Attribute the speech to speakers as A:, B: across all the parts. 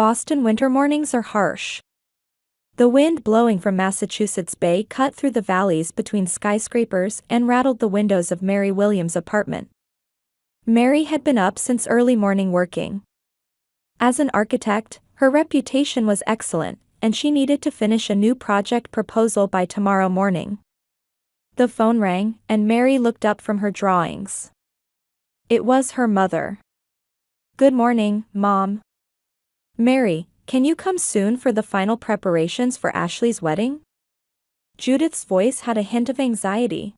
A: Boston winter mornings are harsh. The wind blowing from Massachusetts Bay cut through the valleys between skyscrapers and rattled the windows of Mary Williams' apartment. Mary had been up since early morning working. As an architect, her reputation was excellent, and she needed to finish a new project proposal by tomorrow morning. The phone rang, and Mary looked up from her drawings. It was her mother. "Good morning, Mom." "Mary, can you come soon for the final preparations for Ashley's wedding?" Judith's voice had a hint of anxiety.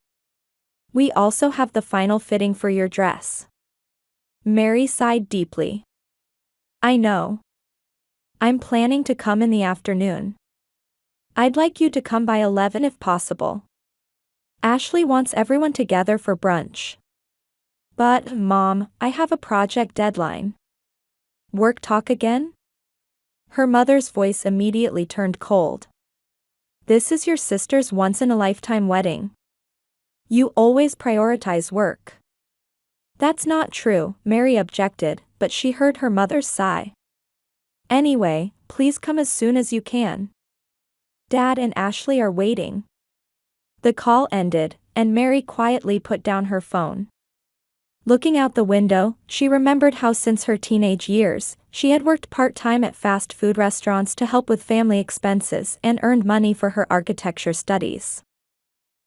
A: "We also have the final fitting for your dress." Mary sighed deeply. "I know. I'm planning to come in the afternoon. I'd like you to come by 11 if possible. Ashley wants everyone together for brunch." "But, Mom, I have a project deadline." "Work talk again?" Her mother's voice immediately turned cold. "This is your sister's once-in-a-lifetime wedding. You always prioritize work." "That's not true," Mary objected, but she heard her mother's sigh. "Anyway, please come as soon as you can. Dad and Ashley are waiting." The call ended, and Mary quietly put down her phone. Looking out the window, she remembered how since her teenage years, she had worked part-time at fast food restaurants to help with family expenses and earned money for her architecture studies.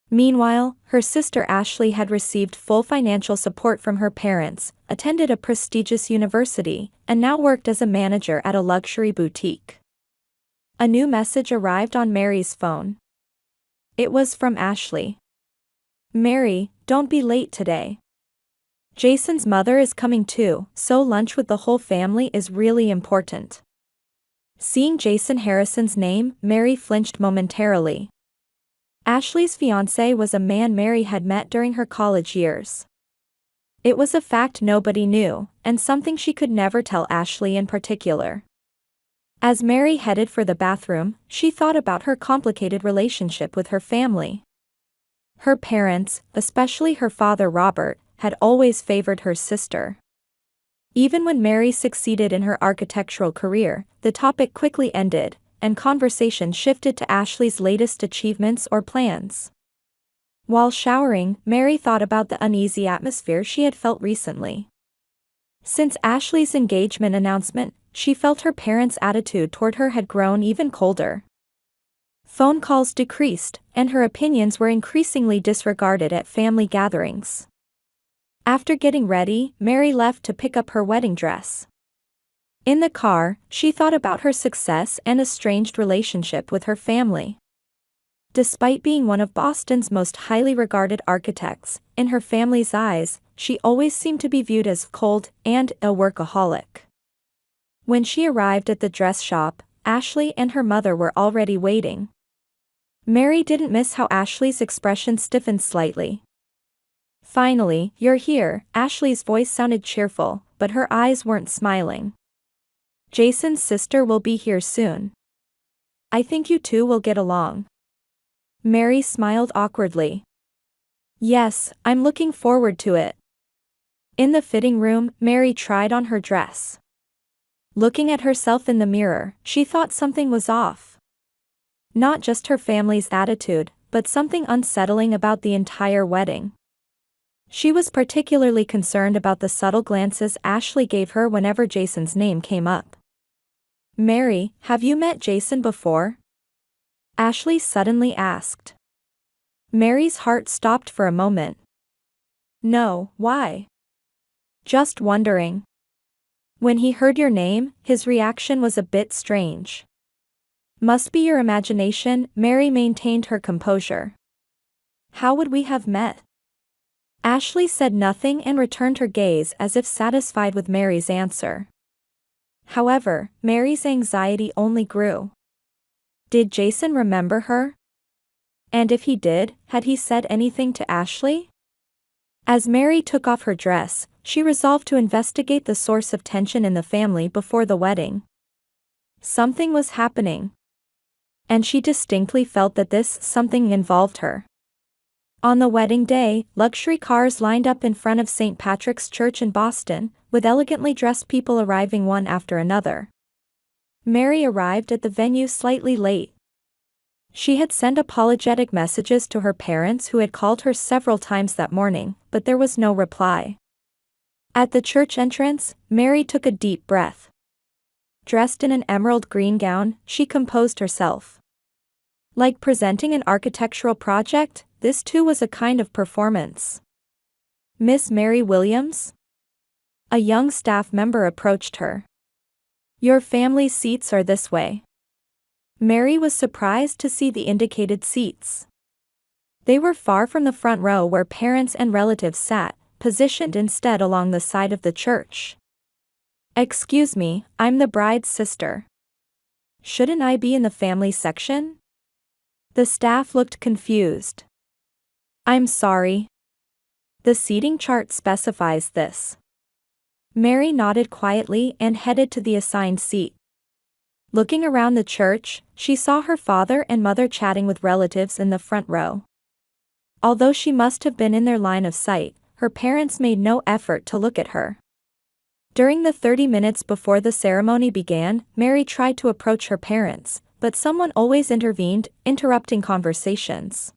A: Meanwhile, her sister Ashley had received full financial support from her parents, attended a prestigious university, and now worked as a manager at a luxury boutique. A new message arrived on Mary's phone. It was from Ashley. "Mary, don't be late today. Jason's mother is coming too, so lunch with the whole family is really important." Seeing Jason Harrison's name, Mary flinched momentarily. Ashley's fiancé was a man Mary had met during her college years. It was a fact nobody knew, and something she could never tell Ashley in particular. As Mary headed for the bathroom, she thought about her complicated relationship with her family. Her parents, especially her father Robert, had always favored her sister. Even when Mary succeeded in her architectural career, the topic quickly ended, and conversation shifted to Ashley's latest achievements or plans. While showering, Mary thought about the uneasy atmosphere she had felt recently. Since Ashley's engagement announcement, she felt her parents' attitude toward her had grown even colder. Phone calls decreased, and her opinions were increasingly disregarded at family gatherings. After getting ready, Mary left to pick up her wedding dress. In the car, she thought about her success and estranged relationship with her family. Despite being one of Boston's most highly regarded architects, in her family's eyes, she always seemed to be viewed as cold and a workaholic. When she arrived at the dress shop, Ashley and her mother were already waiting. Mary didn't miss how Ashley's expression stiffened slightly. "Finally, you're here," Ashley's voice sounded cheerful, but her eyes weren't smiling. "Jason's sister will be here soon. I think you two will get along." Mary smiled awkwardly. "Yes, I'm looking forward to it." In the fitting room, Mary tried on her dress. Looking at herself in the mirror, she thought something was off. Not just her family's attitude, but something unsettling about the entire wedding. She was particularly concerned about the subtle glances Ashley gave her whenever Jason's name came up. "Mary, have you met Jason before?" Ashley suddenly asked. Mary's heart stopped for a moment. "No, why?" "Just wondering." "When he heard your name, his reaction was a bit strange." "Must be your imagination," Mary maintained her composure. "How would we have met?" Ashley said nothing and returned her gaze as if satisfied with Mary's answer. However, Mary's anxiety only grew. Did Jason remember her? And if he did, had he said anything to Ashley? As Mary took off her dress, she resolved to investigate the source of tension in the family before the wedding. Something was happening. And she distinctly felt that this something involved her. On the wedding day, luxury cars lined up in front of St. Patrick's Church in Boston, with elegantly dressed people arriving one after another. Mary arrived at the venue slightly late. She had sent apologetic messages to her parents who had called her several times that morning, but there was no reply. At the church entrance, Mary took a deep breath. Dressed in an emerald green gown, she composed herself. Like presenting an architectural project, this too was a kind of performance. "Miss Mary Williams?" A young staff member approached her. "Your family's seats are this way." Mary was surprised to see the indicated seats. They were far from the front row where parents and relatives sat, positioned instead along the side of the church. "Excuse me, I'm the bride's sister. Shouldn't I be in the family section?" The staff looked confused. "I'm sorry. The seating chart specifies this." Mary nodded quietly and headed to the assigned seat. Looking around the church, she saw her father and mother chatting with relatives in the front row. Although she must have been in their line of sight, her parents made no effort to look at her. During the 30 minutes before the ceremony began, Mary tried to approach her parents, but someone always intervened, interrupting conversations.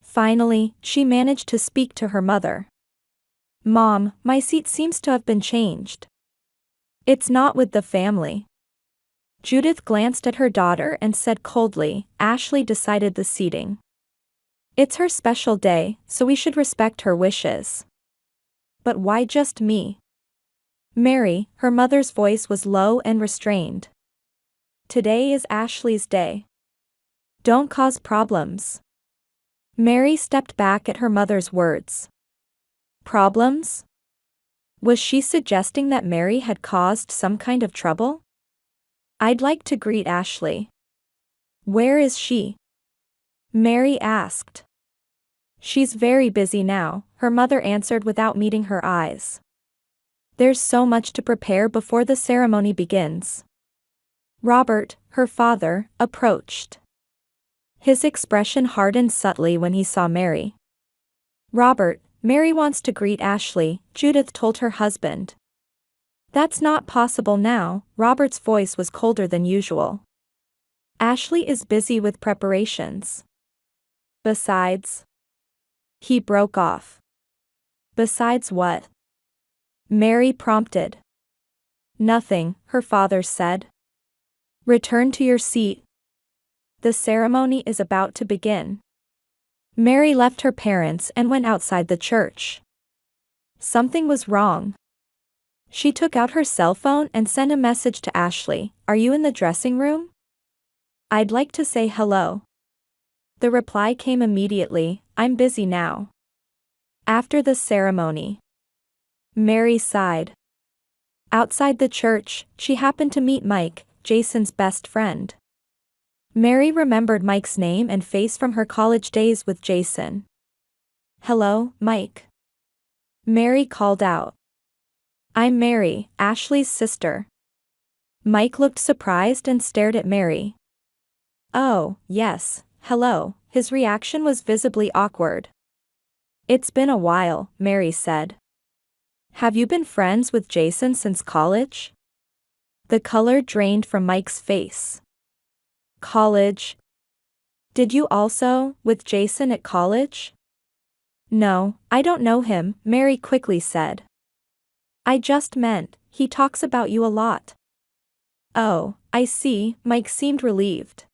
A: Finally, she managed to speak to her mother. "Mom, my seat seems to have been changed." "It's not with the family." Judith glanced at her daughter and said coldly, "Ashley decided the seating. It's her special day, so we should respect her wishes." "But why just me?" "Mary," her mother's voice was low and restrained. "Today is Ashley's day. Don't cause problems." Mary stepped back at her mother's words. Problems? Was she suggesting that Mary had caused some kind of trouble? "I'd like to greet Ashley." "Where is she?" Mary asked. "She's very busy now," her mother answered without meeting her eyes. "There's so much to prepare before the ceremony begins." Robert, her father, approached. His expression hardened subtly when he saw Mary. "Robert, Mary wants to greet Ashley," Judith told her husband. "That's not possible now," Robert's voice was colder than usual. "Ashley is busy with preparations. Besides..." He broke off. "Besides what?" Mary prompted. "Nothing," her father said. "Return to your seat. The ceremony is about to begin." Mary left her parents and went outside the church. Something was wrong. She took out her cell phone and sent a message to Ashley. "Are you in the dressing room? I'd like to say hello." The reply came immediately, "I'm busy now." After the ceremony, Mary sighed. Outside the church, she happened to meet Mike, Jason's best friend. Mary remembered Mike's name and face from her college days with Jason. "Hello, Mike." Mary called out. "I'm Mary, Ashley's sister." Mike looked surprised and stared at Mary. "Oh, yes, hello." His reaction was visibly awkward. "It's been a while," Mary said. "Have you been friends with Jason since college?" The color drained from Mike's face. "College? Did you also, with Jason at college?" "No, I don't know him," Mary quickly said. "I just meant, he talks about you a lot." "Oh, I see," Mike seemed relieved.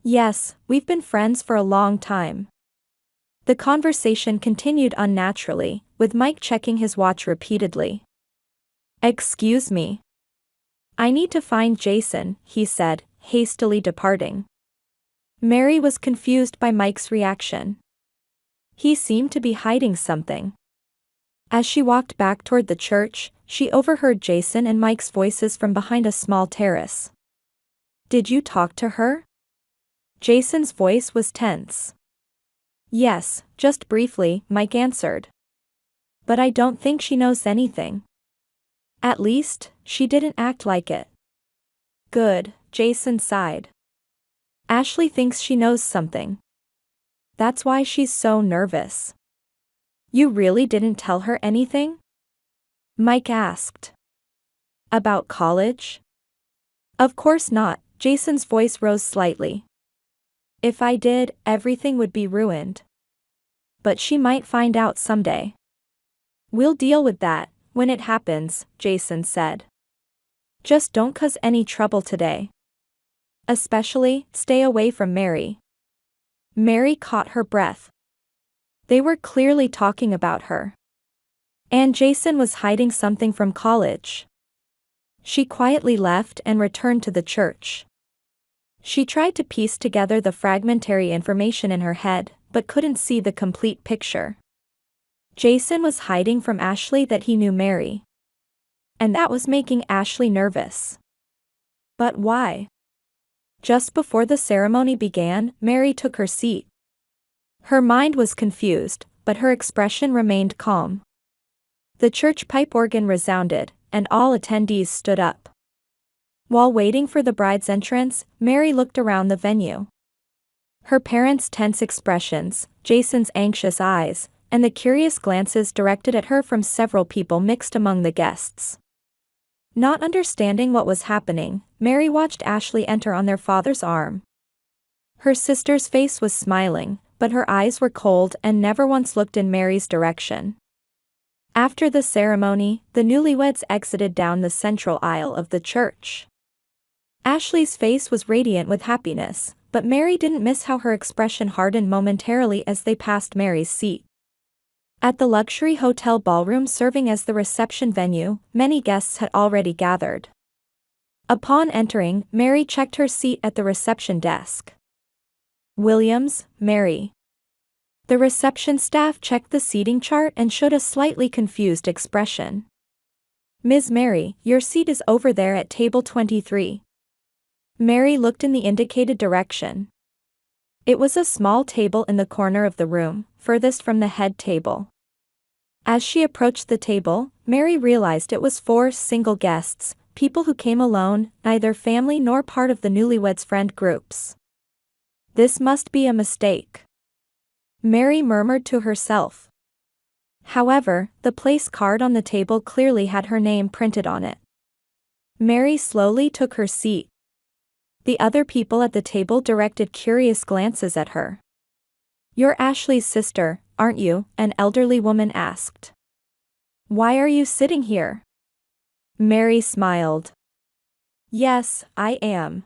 A: "Yes, we've been friends for a long time." The conversation continued unnaturally, with Mike checking his watch repeatedly. "Excuse me. I need to find Jason," he said, hastily departing. Mary was confused by Mike's reaction. He seemed to be hiding something. As she walked back toward the church, she overheard Jason and Mike's voices from behind a small terrace. "Did you talk to her?" Jason's voice was tense. "Yes, just briefly," Mike answered. "But I don't think she knows anything. At least, she didn't act like it." "Good," Jason sighed. "Ashley thinks she knows something. That's why she's so nervous." "You really didn't tell her anything?" Mike asked. "About college?" Of course not, Jason's voice rose slightly. If I did, everything would be ruined. But she might find out someday. We'll deal with that, when it happens, Jason said. Just don't cause any trouble today. Especially, stay away from Mary. Mary caught her breath. They were clearly talking about her. And Jason was hiding something from college. She quietly left and returned to the church. She tried to piece together the fragmentary information in her head, but couldn't see the complete picture. Jason was hiding from Ashley that he knew Mary. And that was making Ashley nervous. But why? Just before the ceremony began, Mary took her seat. Her mind was confused, but her expression remained calm. The church pipe organ resounded, and all attendees stood up. While waiting for the bride's entrance, Mary looked around the venue. Her parents' tense expressions, Jason's anxious eyes, and the curious glances directed at her from several people mixed among the guests. Not understanding what was happening, Mary watched Ashley enter on their father's arm. Her sister's face was smiling, but her eyes were cold and never once looked in Mary's direction. After the ceremony, the newlyweds exited down the central aisle of the church. Ashley's face was radiant with happiness, but Mary didn't miss how her expression hardened momentarily as they passed Mary's seat. At the luxury hotel ballroom serving as the reception venue, many guests had already gathered. Upon entering, Mary checked her seat at the reception desk. Williams, Mary. The reception staff checked the seating chart and showed a slightly confused expression. Ms. Mary, your seat is over there at table 23. Mary looked in the indicated direction. It was a small table in the corner of the room, furthest from the head table. As she approached the table, Mary realized it was 4 single guests, people who came alone, neither family nor part of the newlyweds' friend groups. This must be a mistake, Mary murmured to herself. However, the place card on the table clearly had her name printed on it. Mary slowly took her seat. The other people at the table directed curious glances at her. You're Ashley's sister, aren't you? An elderly woman asked. Why are you sitting here? Mary smiled. Yes, I am.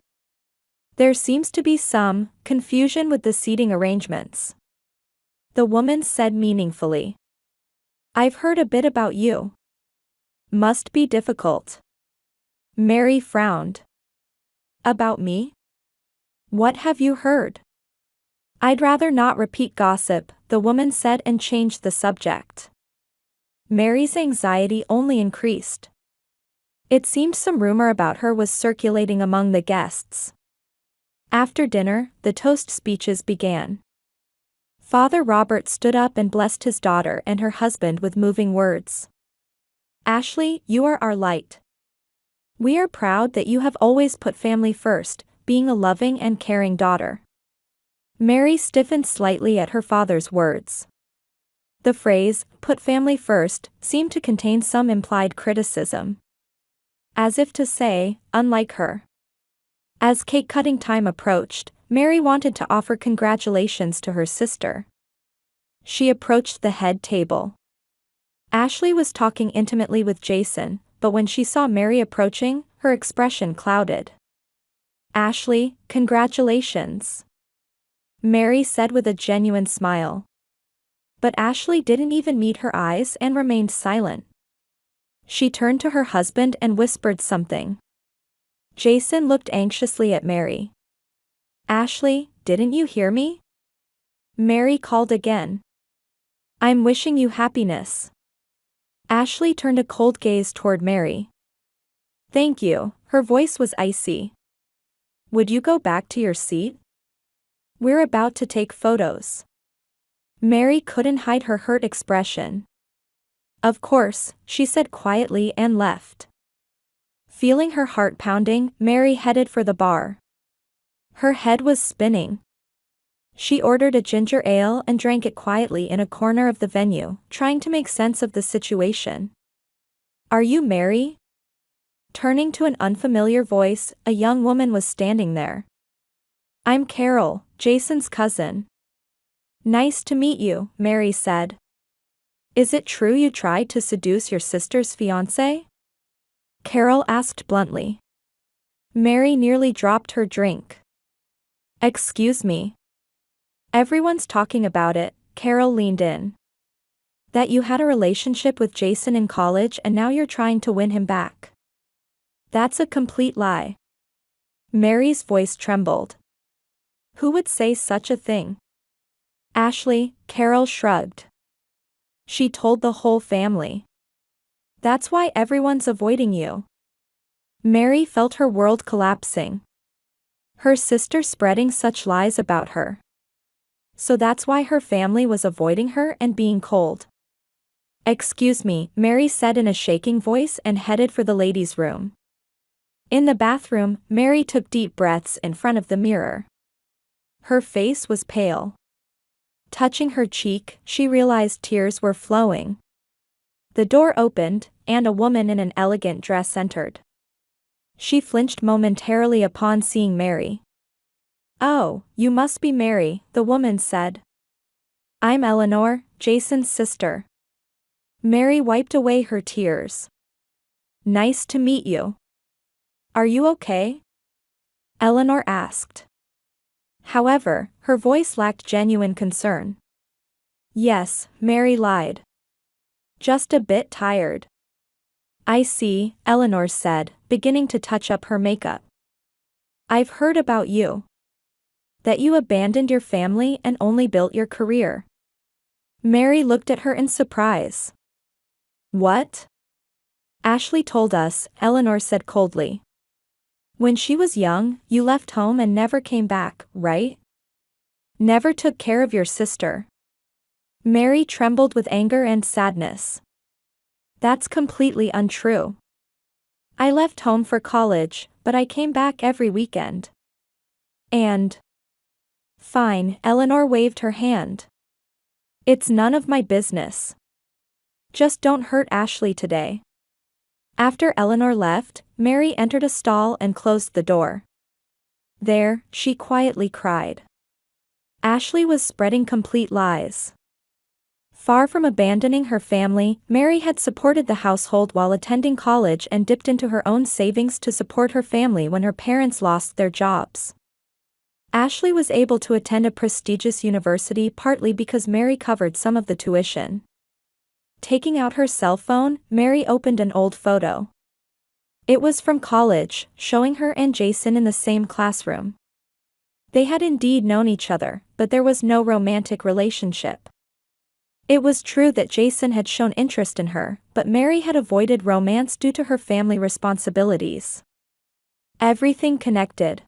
A: There seems to be some confusion with the seating arrangements, the woman said meaningfully. I've heard a bit about you. Must be difficult. Mary frowned. About me? What have you heard? I'd rather not repeat gossip, the woman said and changed the subject. Mary's anxiety only increased. It seemed some rumor about her was circulating among the guests. After dinner, the toast speeches began. Father Robert stood up and blessed his daughter and her husband with moving words. Ashley, you are our light. We are proud that you have always put family first, being a loving and caring daughter. Mary stiffened slightly at her father's words. The phrase, put family first, seemed to contain some implied criticism. As if to say, unlike her. As cake-cutting time approached, Mary wanted to offer congratulations to her sister. She approached the head table. Ashley was talking intimately with Jason, but when she saw Mary approaching, her expression clouded. Ashley, congratulations, Mary said with a genuine smile. But Ashley didn't even meet her eyes and remained silent. She turned to her husband and whispered something. Jason looked anxiously at Mary. Ashley, didn't you hear me? Mary called again. I'm wishing you happiness. Ashley turned a cold gaze toward Mary. Thank you, her voice was icy. Would you go back to your seat? We're about to take photos. Mary couldn't hide her hurt expression. Of course, she said quietly and left. Feeling her heart pounding, Mary headed for the bar. Her head was spinning. She ordered a ginger ale and drank it quietly in a corner of the venue, trying to make sense of the situation. Are you Mary? Turning to an unfamiliar voice, a young woman was standing there. "I'm Carol, Jason's cousin." "Nice to meet you," Mary said. "Is it true you tried to seduce your sister's fiancé?" Carol asked bluntly. Mary nearly dropped her drink. "Excuse me. Everyone's talking about it," Carol leaned in. "That you had a relationship with Jason in college and now you're trying to win him back. That's a complete lie." Mary's voice trembled. "Who would say such a thing?" "Ashley," Carol shrugged. "She told the whole family. That's why everyone's avoiding you." Mary felt her world collapsing. Her sister spreading such lies about her. So that's why her family was avoiding her and being cold. "Excuse me," Mary said in a shaking voice and headed for the ladies' room. In the bathroom, Mary took deep breaths in front of the mirror. Her face was pale. Touching her cheek, she realized tears were flowing. The door opened, and a woman in an elegant dress entered. She flinched momentarily upon seeing Mary. "Oh, you must be Mary," the woman said. "I'm Eleanor, Jason's sister." Mary wiped away her tears. "Nice to meet you. Are you okay?" Eleanor asked. However, her voice lacked genuine concern. "Yes," Mary lied. "Just a bit tired." "I see," Eleanor said, beginning to touch up her makeup. "I've heard about you. That you abandoned your family and only built your career." Mary looked at her in surprise. "What?" "Ashley told us," Eleanor said coldly. "When she was young, you left home and never came back, right? Never took care of your sister." Mary trembled with anger and sadness. "That's completely untrue. I left home for college, but I came back every weekend. And..." "Fine," Eleanor waved her hand. "It's none of my business. Just don't hurt Ashley today." After Eleanor left, Mary entered a stall and closed the door. There, she quietly cried. Ashley was spreading complete lies. Far from abandoning her family, Mary had supported the household while attending college and dipped into her own savings to support her family when her parents lost their jobs. Ashley was able to attend a prestigious university partly because Mary covered some of the tuition. Taking out her cell phone, Mary opened an old photo. It was from college, showing her and Jason in the same classroom. They had indeed known each other, but there was no romantic relationship. It was true that Jason had shown interest in her, but Mary had avoided romance due to her family responsibilities. Everything connected.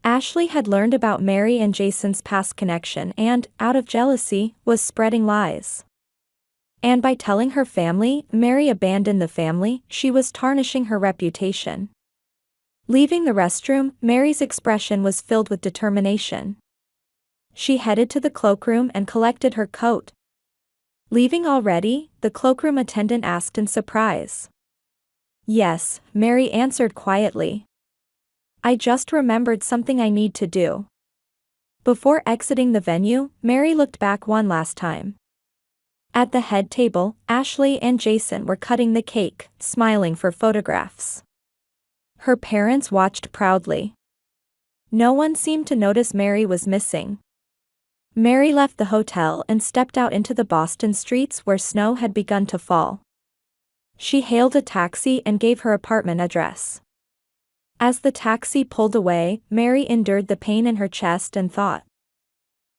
A: Ashley had learned about Mary and Jason's past connection and, out of jealousy, was spreading lies. And by telling her family Mary abandoned the family, she was tarnishing her reputation. Leaving the restroom, Mary's expression was filled with determination. She headed to the cloakroom and collected her coat. "Leaving already?" the cloakroom attendant asked in surprise. "Yes," Mary answered quietly. "I just remembered something I need to do." Before exiting the venue, Mary looked back one last time. At the head table, Ashley and Jason were cutting the cake, smiling for photographs. Her parents watched proudly. No one seemed to notice Mary was missing. Mary left the hotel and stepped out into the Boston streets where snow had begun to fall. She hailed a taxi and gave her apartment address. As the taxi pulled away, Mary endured the pain in her chest and thought.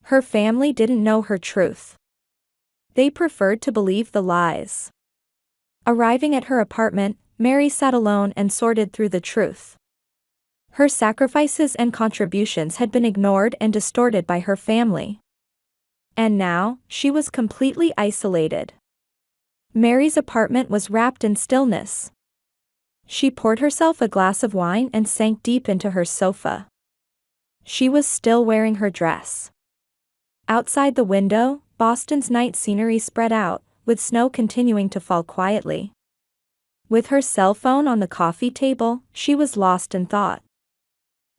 A: Her family didn't know her truth. They preferred to believe the lies. Arriving at her apartment, Mary sat alone and sorted through the truth. Her sacrifices and contributions had been ignored and distorted by her family. And now, she was completely isolated. Mary's apartment was wrapped in stillness. She poured herself a glass of wine and sank deep into her sofa. She was still wearing her dress. Outside the window, Boston's night scenery spread out, with snow continuing to fall quietly. With her cell phone on the coffee table, she was lost in thought.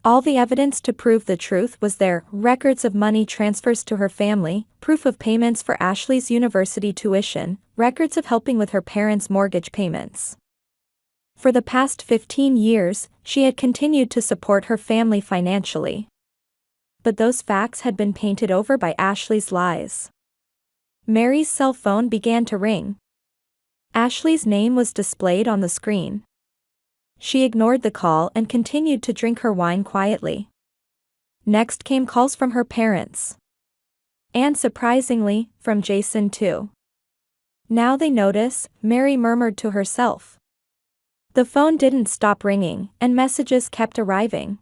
A: All the evidence to prove the truth was there: records of money transfers to her family, proof of payments for Ashley's university tuition, records of helping with her parents' mortgage payments. For the past 15 years, she had continued to support her family financially. But those facts had been painted over by Ashley's lies. Mary's cell phone began to ring. Ashley's name was displayed on the screen. She ignored the call and continued to drink her wine quietly. Next came calls from her parents. And surprisingly, from Jason too. Now they notice, Mary murmured to herself. The phone didn't stop ringing, and messages kept arriving.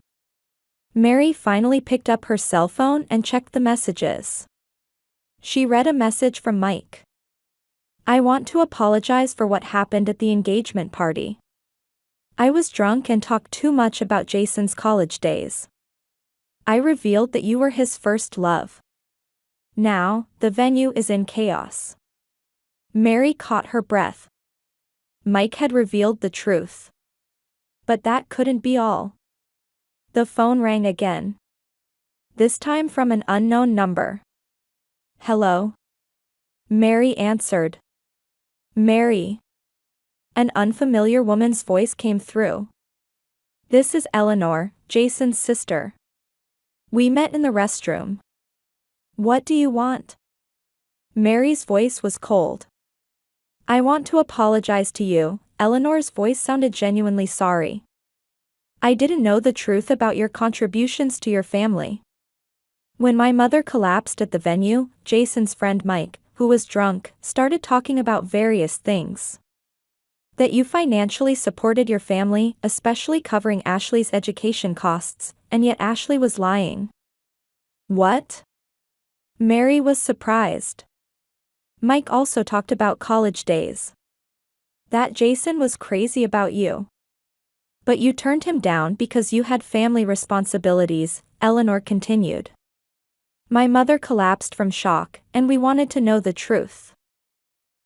A: Mary finally picked up her cell phone and checked the messages. She read a message from Mike. "I want to apologize for what happened at the engagement party. I was drunk and talked too much about Jason's college days. I revealed that you were his first love. Now, the venue is in chaos." Mary caught her breath. Mike had revealed the truth. But that couldn't be all. The phone rang again. This time from an unknown number. "Hello?" Mary answered. "Mary." An unfamiliar woman's voice came through. "This is Eleanor, Jason's sister. We met in the restroom. What do you want?" Mary's voice was cold. "I want to apologize to you." Eleanor's voice sounded genuinely sorry. "I didn't know the truth about your contributions to your family. When my mother collapsed at the venue, Jason's friend Mike, who was drunk, started talking about various things. That you financially supported your family, especially covering Ashley's education costs, and yet Ashley was lying." "What?" Mary was surprised. "Mike also talked about college days. That Jason was crazy about you. But you turned him down because you had family responsibilities," Eleanor continued. "My mother collapsed from shock, and we wanted to know the truth.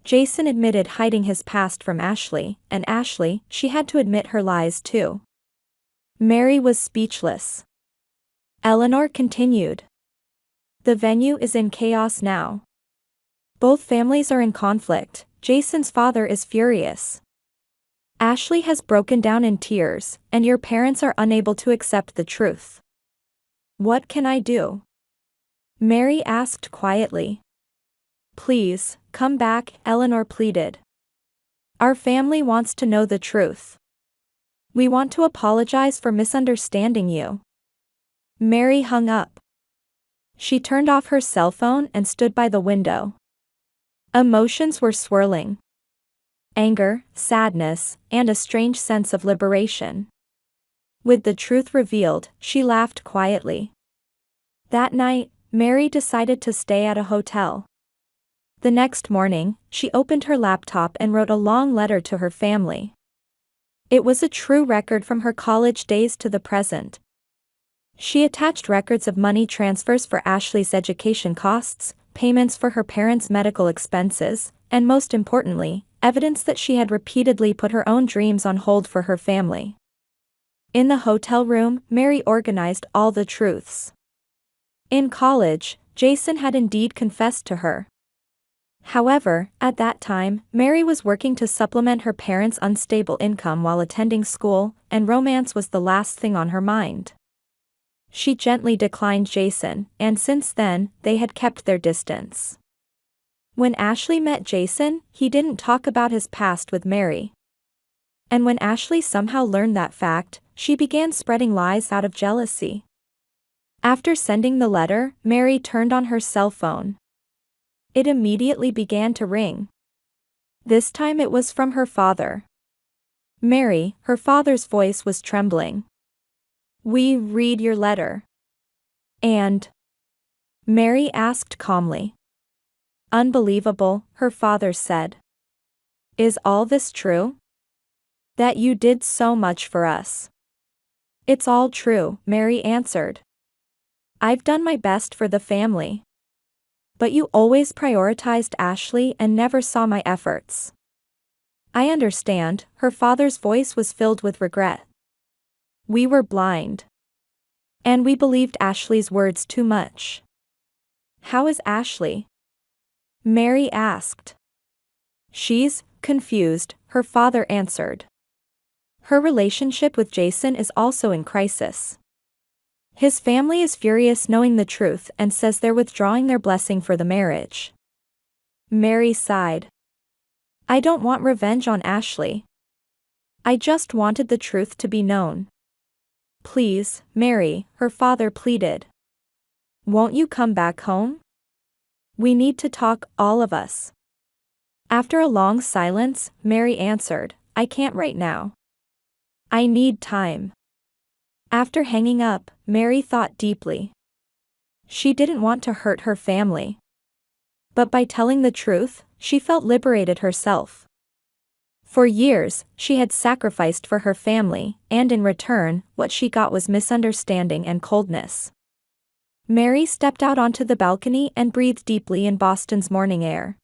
A: Jason admitted hiding his past from Ashley, and Ashley, she had to admit her lies too." Mary was speechless. Eleanor continued. "The venue is in chaos now. Both families are in conflict. Jason's father is furious. Ashley has broken down in tears, and your parents are unable to accept the truth. What can I do?" Mary asked quietly. "Please, come back," Eleanor pleaded. "Our family wants to know the truth. We want to apologize for misunderstanding you." Mary hung up. She turned off her cell phone and stood by the window. Emotions were swirling. Anger, sadness, and a strange sense of liberation. With the truth revealed, she laughed quietly. That night, Mary decided to stay at a hotel. The next morning, she opened her laptop and wrote a long letter to her family. It was a true record from her college days to the present. She attached records of money transfers for Ashley's education costs, payments for her parents' medical expenses, and most importantly, evidence that she had repeatedly put her own dreams on hold for her family. In the hotel room, Mary organized all the truths. In college, Jason had indeed confessed to her. However, at that time, Mary was working to supplement her parents' unstable income while attending school, and romance was the last thing on her mind. She gently declined Jason, and since then, they had kept their distance. When Ashley met Jason, he didn't talk about his past with Mary. And when Ashley somehow learned that fact, she began spreading lies out of jealousy. After sending the letter, Mary turned on her cell phone. It immediately began to ring. This time it was from her father. "Mary," her father's voice was trembling. "We read your letter." "And?" Mary asked calmly. "Unbelievable," her father said. "Is all this true? That you did so much for us?" "It's all true," Mary answered. "I've done my best for the family. But you always prioritized Ashley and never saw my efforts. I understand, her father's voice was filled with regret. We were blind. And we believed Ashley's words too much. How is Ashley? Mary asked. She's confused, her father answered. Her relationship with Jason is also in crisis. His family is furious knowing the truth and says they're withdrawing their blessing for the marriage. Mary sighed. I don't want revenge on Ashley. I just wanted the truth to be known. Please, Mary, her father pleaded. Won't you come back home? We need to talk, all of us. After a long silence, Mary answered, I can't right now. I need time. After hanging up, Mary thought deeply. She didn't want to hurt her family. But by telling the truth, she felt liberated herself. For years, she had sacrificed for her family, and in return, what she got was misunderstanding and coldness. Mary stepped out onto the balcony and breathed deeply in Boston's morning air.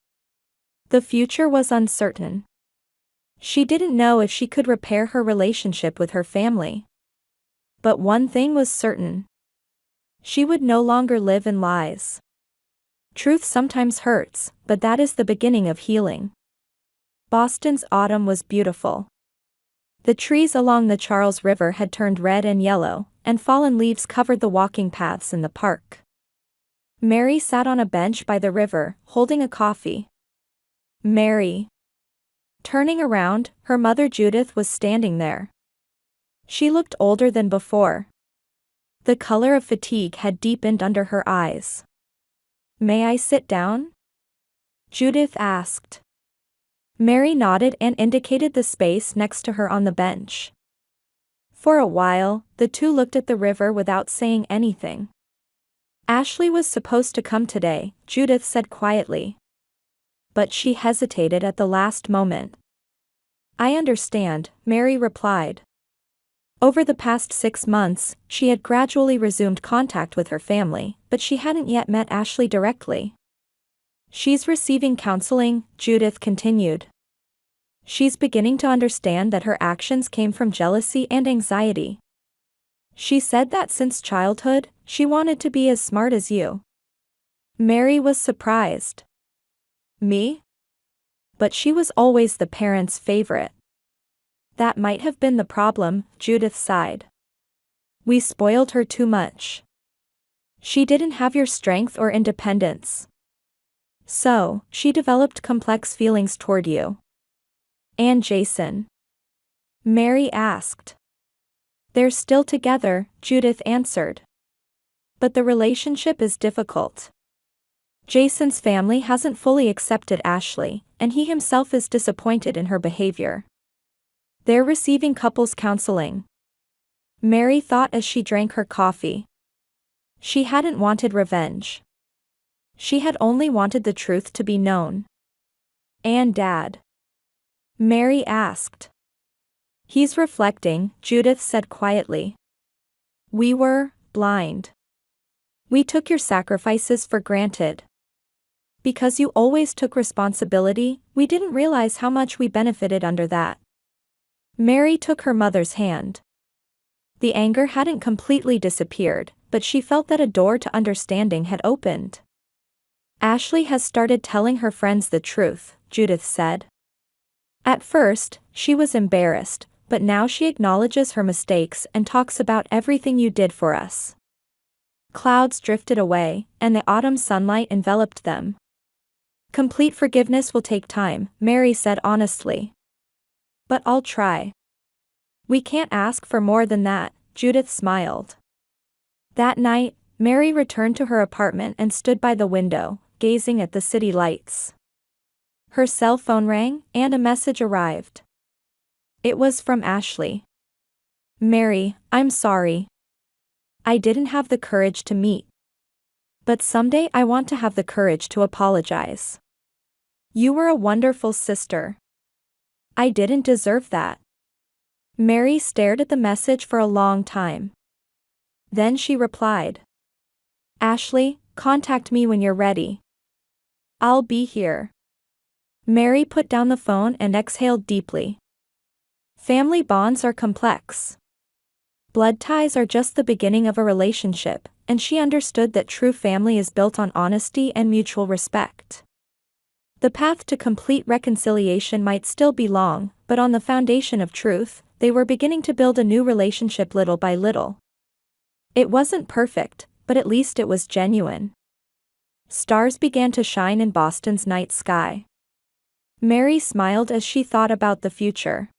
A: The future was uncertain. She didn't know if she could repair her relationship with her family. But one thing was certain. She would no longer live in lies. Truth sometimes hurts, but that is the beginning of healing. Boston's autumn was beautiful. The trees along the Charles River had turned red and yellow, and fallen leaves covered the walking paths in the park. Mary sat on a bench by the river, holding a coffee. Mary. Turning around, her mother Judith was standing there. She looked older than before. The color of fatigue had deepened under her eyes. May I sit down? Judith asked. Mary nodded and indicated the space next to her on the bench. For a while, the two looked at the river without saying anything. Ashley was supposed to come today, Judith said quietly. But she hesitated at the last moment. I understand, Mary replied. Over the past 6 months, she had gradually resumed contact with her family, but she hadn't yet met Ashley directly. She's receiving counseling, Judith continued. She's beginning to understand that her actions came from jealousy and anxiety. She said that since childhood, she wanted to be as smart as you. Mary was surprised. Me? But she was always the parents' favorite. That might have been the problem, Judith sighed. We spoiled her too much. She didn't have your strength or independence. So, she developed complex feelings toward you. And Jason? Mary asked. They're still together, Judith answered. But the relationship is difficult. Jason's family hasn't fully accepted Ashley, and he himself is disappointed in her behavior. They're receiving couples counseling. Mary thought as she drank her coffee. She hadn't wanted revenge. She had only wanted the truth to be known. And Dad? Mary asked. He's reflecting, Judith said quietly. We were blind. We took your sacrifices for granted. Because you always took responsibility, we didn't realize how much we benefited under that. Mary took her mother's hand. The anger hadn't completely disappeared, but she felt that a door to understanding had opened. Ashley has started telling her friends the truth, Judith said. At first, she was embarrassed, but now she acknowledges her mistakes and talks about everything you did for us. Clouds drifted away, and the autumn sunlight enveloped them. Complete forgiveness will take time, Mary said honestly. But I'll try. We can't ask for more than that, Judith smiled. That night, Mary returned to her apartment and stood by the window, gazing at the city lights. Her cell phone rang, and a message arrived. It was from Ashley. Mary, I'm sorry. I didn't have the courage to meet. But someday I want to have the courage to apologize. You were a wonderful sister. I didn't deserve that. Mary stared at the message for a long time. Then she replied. Ashley, contact me when you're ready. I'll be here. Mary put down the phone and exhaled deeply. Family bonds are complex. Blood ties are just the beginning of a relationship, and she understood that true family is built on honesty and mutual respect. The path to complete reconciliation might still be long, but on the foundation of truth, they were beginning to build a new relationship little by little. It wasn't perfect, but at least it was genuine. Stars began to shine in Boston's night sky. Mary smiled as she thought about the future.